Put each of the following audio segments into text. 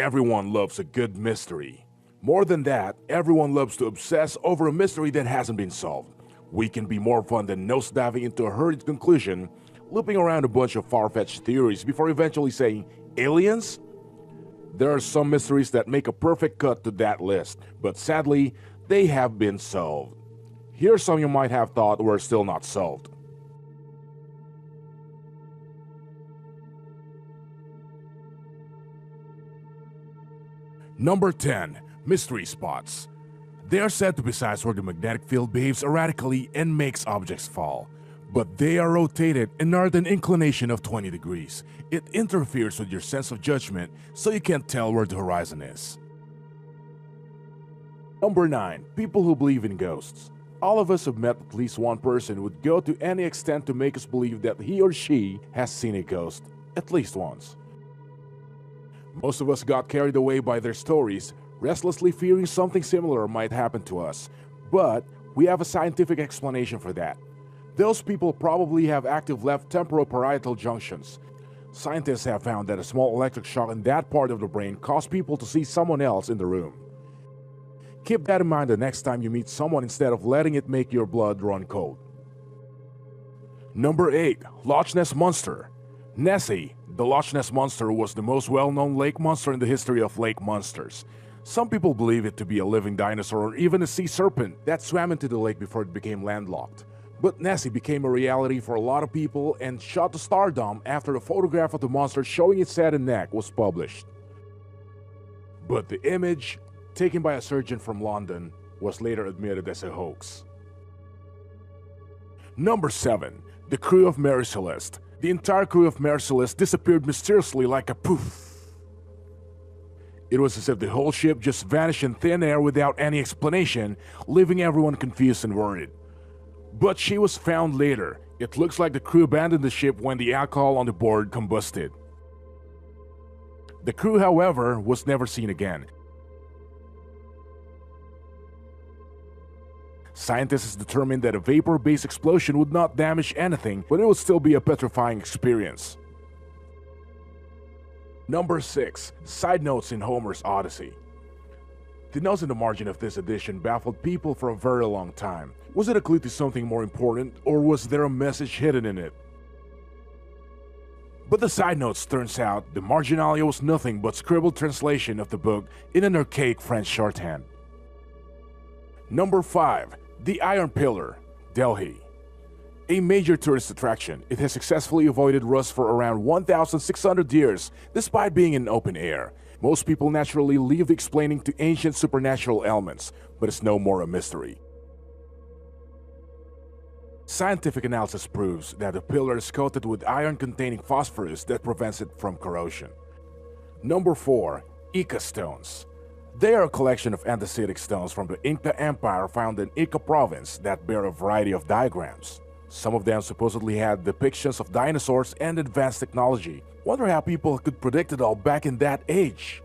Everyone loves a good mystery. More than that, everyone loves to obsess over a mystery that hasn't been solved. We can be more fun than nose-diving into a hurried conclusion, looping around a bunch of far-fetched theories before eventually saying, aliens? There are some mysteries that make a perfect cut to that list, but sadly, they have been solved. Here's some you might have thought were still not solved. Number 10. Mystery spots. They are said to be sites where the magnetic field behaves erratically and makes objects fall. But they are rotated and are at an inclination of 20 degrees. It interferes with your sense of judgment, so you can't tell where the horizon is. Number 9. People who believe in ghosts. All of us have met at least one person who would go to any extent to make us believe that he or she has seen a ghost, at least once. Most of us got carried away by their stories, restlessly fearing something similar might happen to us. But we have a scientific explanation for that. Those people probably have active left temporoparietal junctions. Scientists have found that a small electric shock in that part of the brain causes people to see someone else in the room. Keep that in mind the next time you meet someone instead of letting it make your blood run cold. Number 8. Loch Ness Monster. Nessie, the Loch Ness Monster, was the most well-known lake monster in the history of lake monsters. Some people believe it to be a living dinosaur or even a sea serpent that swam into the lake before it became landlocked. But Nessie became a reality for a lot of people and shot to stardom after a photograph of the monster showing its head and neck was published. But the image, taken by a surgeon from London, was later admitted as a hoax. Number 7. The crew of Mary Celeste. The entire crew of Mary Celeste disappeared mysteriously like a poof. It was as if the whole ship just vanished in thin air without any explanation, leaving everyone confused and worried. But she was found later. It looks like the crew abandoned the ship when the alcohol on the board combusted. The crew, however, was never seen again. Scientists determined that a vapor-based explosion would not damage anything, but it would still be a petrifying experience. Number 6. Side notes in Homer's Odyssey. The notes in the margin of this edition baffled people for a very long time. Was it a clue to something more important, or was there a message hidden in it? But the side notes turns out the marginalia was nothing but scribbled translation of the book in an archaic French shorthand. Number 5. The Iron Pillar, Delhi. A major tourist attraction, it has successfully avoided rust for around 1,600 years despite being in open air. Most people naturally leave the explaining to ancient supernatural elements, but it's no more a mystery. Scientific analysis proves that the pillar is coated with iron-containing phosphorus that prevents it from corrosion. Number 4. Ica Stones. They are a collection of andesitic stones from the Inca Empire found in Ica province that bear a variety of diagrams. Some of them supposedly had depictions of dinosaurs and advanced technology. Wonder how people could predict it all back in that age.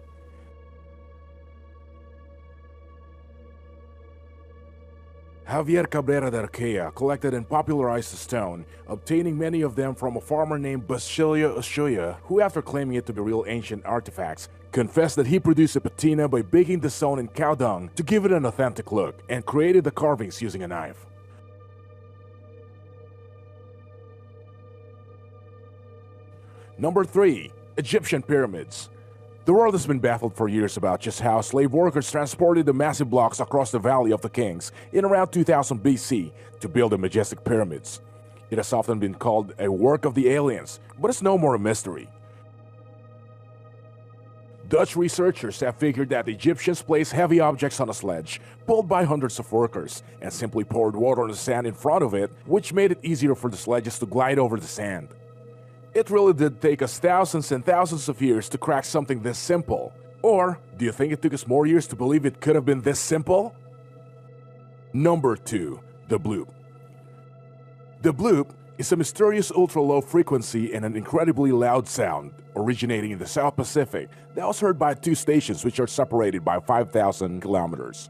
Javier Cabrera de Arquea collected and popularized the stone, obtaining many of them from a farmer named Basilio Ushuaia, who, after claiming it to be real ancient artifacts, confessed that he produced a patina by baking the stone in cow dung to give it an authentic look, and created the carvings using a knife. Number 3. Egyptian Pyramids. The world has been baffled for years about just how slave workers transported the massive blocks across the Valley of the Kings in around 2000 BC to build the majestic pyramids. It has often been called a work of the aliens, but it's no more a mystery. Dutch researchers have figured that the Egyptians placed heavy objects on a sledge, pulled by hundreds of workers, and simply poured water on the sand in front of it, which made it easier for the sledges to glide over the sand. It really did take us thousands and thousands of years to crack something this simple. Or, do you think it took us more years to believe it could have been this simple? Number 2. The Bloop. The bloop is a mysterious ultra-low frequency and an incredibly loud sound originating in the South Pacific that was heard by 2 stations which are separated by 5,000 kilometers.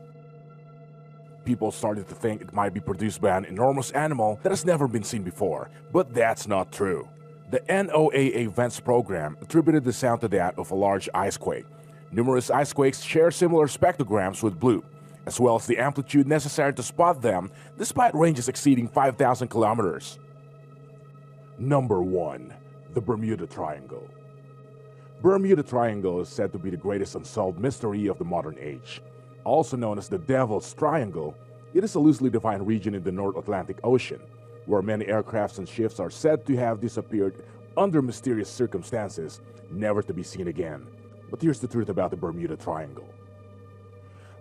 People started to think it might be produced by an enormous animal that has never been seen before, but that's not true. The NOAA Vents program attributed the sound to that of a large ice quake. Numerous icequakes share similar spectrograms with blue, as well as the amplitude necessary to spot them despite ranges exceeding 5,000 kilometers. Number 1. The Bermuda Triangle. Bermuda Triangle is said to be the greatest unsolved mystery of the modern age. Also known as the Devil's Triangle, it is a loosely defined region in the North Atlantic Ocean, where many aircrafts and ships are said to have disappeared under mysterious circumstances, never to be seen again. But here's the truth about the Bermuda Triangle.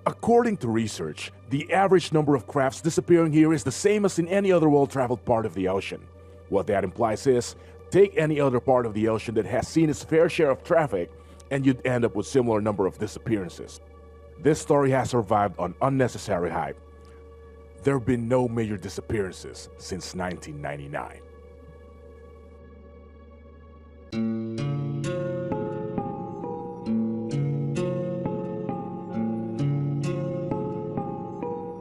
According to research, the average number of crafts disappearing here is the same as in any other well-traveled part of the ocean. What that implies is, take any other part of the ocean that has seen its fair share of traffic, and you'd end up with similar number of disappearances. This story has survived on unnecessary hype. There have been no major disappearances since 1999.